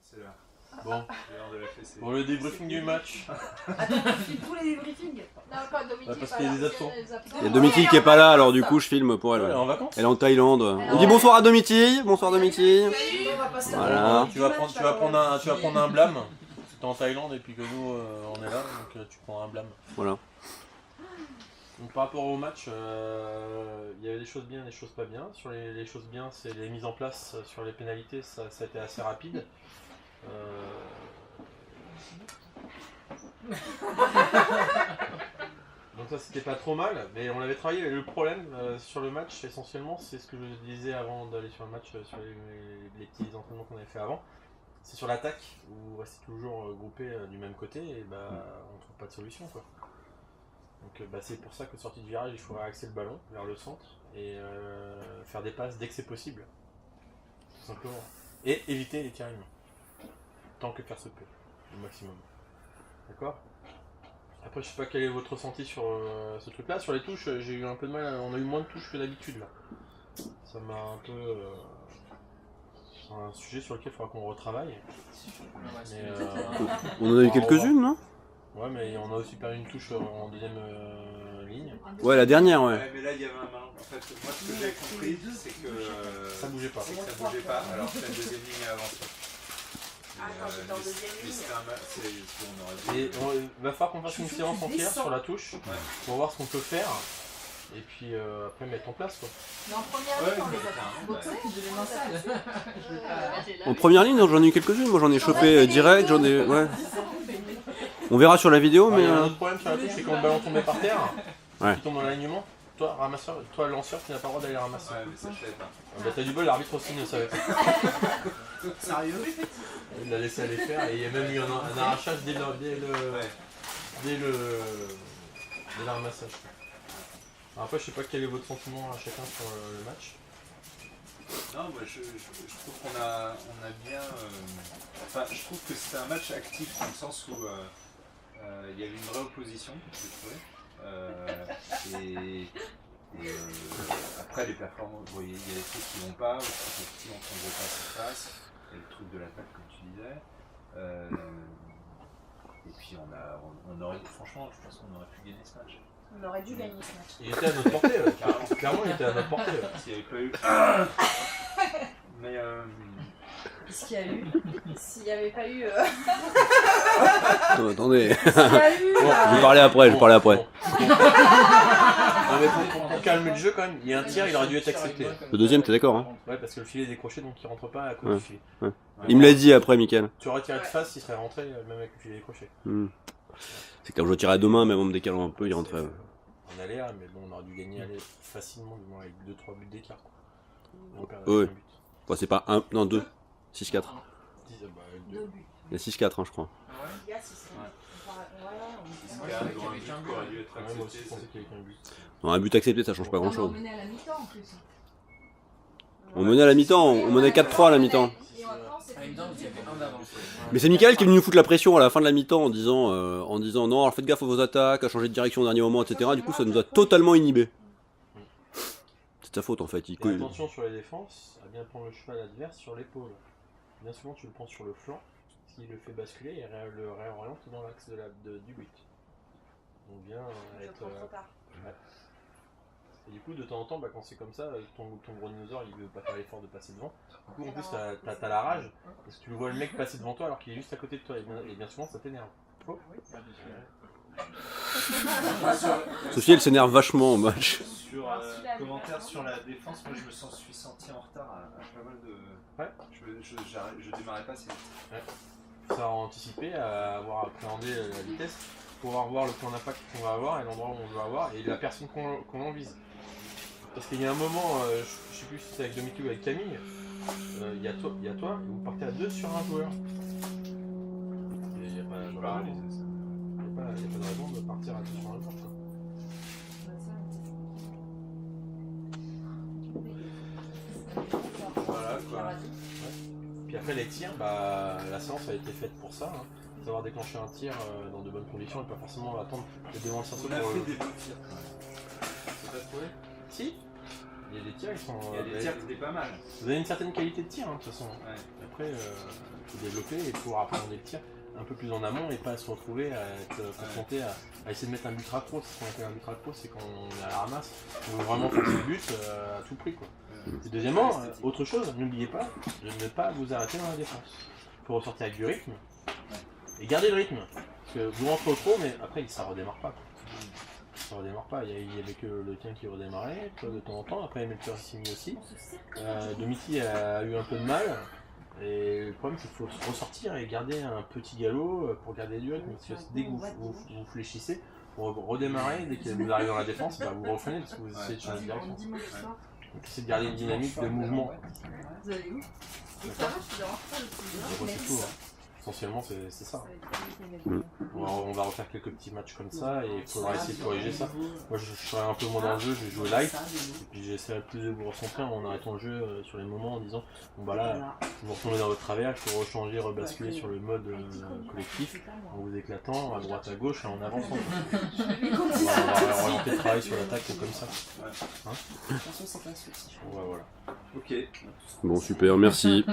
C'est l'heure. Bon, C'est l'heure de la fessée. pour le débriefing du match. Attends, tu fais tous les débriefings. Non, quand Dominique parce est qu'il y a pas des là, absents. il y a des absents. Il y a Domitille qui est pas là, alors du coup je filme pour elle. Elle est Ouais. en vacances. Elle est en Thaïlande. On dit bonsoir à Domitille. Bonsoir Domitille. Salut, on va passer à Voilà. Tu vas prendre un blâme. Tu es en Thaïlande et puis que nous on est là, donc tu prends un blâme. Voilà. Donc par rapport au match, il y avait des choses bien, des choses pas bien. Sur les choses bien, c'est les mises en place sur les pénalités, ça a été assez rapide. Donc ça c'était pas trop mal, mais on avait travaillé. Le problème sur le match essentiellement, c'est ce que je disais avant d'aller sur le match, sur les petits entraînements qu'on avait fait avant. C'est sur l'attaque, où rester toujours groupé du même côté et on trouve pas de solution quoi. Donc c'est pour ça que sortie de virage, il faut axer le ballon vers le centre et faire des passes dès que c'est possible. Tout simplement. Et éviter les tirs humains. Tant que faire se peut, au maximum. D'accord ? Après, je sais pas quel est votre ressenti sur ce truc-là. Sur les touches, j'ai eu un peu de mal. On a eu moins de touches que d'habitude là. Ça m'a un peu. C'est un sujet sur lequel il faudra qu'on retravaille. Mais, On en a eu quelques-unes, non? ouais, mais on a aussi perdu une touche en deuxième ligne. Ouais, la dernière, ouais. Ouais, mais là il y avait un malin. En fait, moi ce que j'ai compris, c'est que Ça bougeait pas. c'est que ça bougeait pas, alors que la deuxième ligne est avancée. Ah, quand j'étais en deuxième Mais ligne. c'était un match, c'est ce qu'on aurait Et dû. il va falloir qu'on fasse une séance entière sur la touche pour voir ce qu'on peut faire. Et puis après mettre en place quoi. Mais en première Ouais, ligne, on les mais a carrément, boxés. En première ligne, j'en ai eu quelques-unes. Moi j'en ai chopé direct, j'en ai. Ouais. On verra sur la vidéo, Alors, il mais. y a un autre problème sur la touche, c'est quand le ballon tombait par terre, Ouais. qui tombe dans l'alignement, toi ramasseur, toi lanceur, tu n'as pas le droit d'aller ramasser. Ouais, mais ça je savais pas. Bah, t'as du bol, l'arbitre aussi ne savait pas. Sérieux? Il l'a laissé aller faire et il y a même eu un arrachage dès le ramassage. Alors après, je sais pas quel est votre sentiment à chacun sur le match. Non, moi je trouve qu'on a bien. Enfin, je trouve que c'était un match actif dans le sens où il y avait une vraie opposition, j'ai trouvé. Après les performances, il y a des trucs qui vont pas, parce que les petits on ne veut pas se face, il y a le truc de l'attaque comme tu disais. Et puis on aurait, franchement, je pense qu'on aurait pu gagner ce match. On aurait dû gagner ce match. Il était à notre portée, carrément. Clairement, il était à notre portée. S'il n'y avait pas eu. Mais Qu'est-ce qu'il y a eu? S'il n'y avait pas eu. Non, attendez. S'il y a eu. Je vais parler après, je vais parler après. Non, mais pour calmer le jeu quand même, il y a un tir, il aurait dû être accepté. Le deuxième, t'es d'accord, hein? Ouais, parce que le filet est décroché donc il rentre pas à cause Ouais. du filet. Il me l'a dit après, Mickaël. Tu aurais tiré de face, il serait rentré même avec le filet décroché. C'est que quand je tirais à deux mains, même en me décalant un peu, il rentrait. Ouais. On allait là, mais bon, on aurait dû gagner aller facilement, du moins avec 2-3 buts d'écart. Quoi. Et on perdait Ouais. un but. Bon, c'est pas un, non, deux. 6-4. Deux. Deux buts. Il y a 6-4, hein, je crois. Il y a, c'est ça. il y a un but qui aurait dû être Ouais, moi aussi, accepté. je pensais qu'il y avait qu'un but. Non, un but accepté, ça change pas grand On chose. menait à la mi-temps en plus. On menait à la mi-temps, on menait 4-3 à la mi-temps. Et en France, c'était À une danse, il y avait un d'avance. Mais c'est Mickaël qui est venu nous foutre la pression à la fin de la mi-temps en disant non, alors faites gaffe à vos attaques, à changer de direction au dernier moment, etc. Du coup, ça nous a totalement inhibés. C'est ta faute en fait. Et attention sur les défenses, à bien prendre le cheval adverse sur l'épaule. Bien souvent, tu le prends sur le flanc, ce qui le fait basculer et le réoriente dans l'axe du but. Donc bien être. trop tard. Ouais. Et du coup, de temps en temps, quand c'est comme ça, ton gros dinosaure il veut pas faire l'effort de passer devant. Du coup, en plus, t'as la rage, parce que tu vois le mec passer devant toi alors qu'il est juste à côté de toi. Et bien souvent, ça t'énerve. Oh. Sophie, elle s'énerve vachement au match. Sur commentaire sur la défense, moi je me suis senti en retard à pas mal de. Ouais. Je démarrais pas assez vite. Ça a anticipé, à avoir appréhendé la vitesse, pouvoir voir le point d'impact qu'on va avoir et l'endroit où on veut avoir et la personne qu'on en vise. Parce qu'il y a un moment, je sais plus si c'est avec Dominique ou avec Camille, il y a toi, et vous partez à deux sur un joueur. Il n'y a pas de raison de partir à deux sur un joueur. Quoi. Voilà quoi. Puis après les tirs, la séance a été faite pour ça. Hein. Savoir déclencher un tir dans de bonnes conditions et pas forcément attendre de devant le cerceau On a pour fait des beaux tirs. C'est pas trouvé? Si. Il y a des tirs, ils sont. Il y a des tirs qui étaient pas mal. Vous avez une certaine qualité de tir, hein, de toute façon. Ouais. Après, il faut développer et pouvoir appréhender le tir un peu plus en amont et pas se retrouver à être confronté à essayer de mettre un but raccro. Ce qu'on appelle un but raccro, c'est quand on est à la ramasse. On veut vraiment faire le but à tout prix, quoi. Et deuxièmement, autre chose, n'oubliez pas de ne pas vous arrêter dans la défense. Il faut ressortir avec du rythme et garder le rythme. Parce que vous rentrez au trop, mais après ça redémarre pas. Ça redémarre pas. Il y avait que le tien qui redémarrait de temps en temps. Après, Melchior s'y mis aussi. Domiti a eu un peu de mal. Et le problème, c'est qu'il faut ressortir et garder un petit galop pour garder du rythme. Parce que dès que vous fléchissez, vous redémarrez. Dès que vous arrivez dans la défense, bah, vous refrenez parce que vous essayez de changer de direction. Donc, essayez de garder une dynamique de mouvement. Vous allez où? Ça va, je te dérange pas le plus. Et bon, c'est tout, hein. Essentiellement, c'est ça. On va refaire quelques petits matchs comme ça et il faudra essayer de corriger ça. Moi, je serai un peu moins dans le jeu, je vais jouer light. Et puis j'essaierai plus de vous recentrer en arrêtant le jeu sur les moments en disant bon bah là, vous retournez dans votre travers, il faut rechanger, rebasculer sur le mode collectif en vous éclatant à droite à gauche et en avançant. On va orienter le travail sur l'attaque comme ça. Hein, voilà. Ok. Bon, super, merci.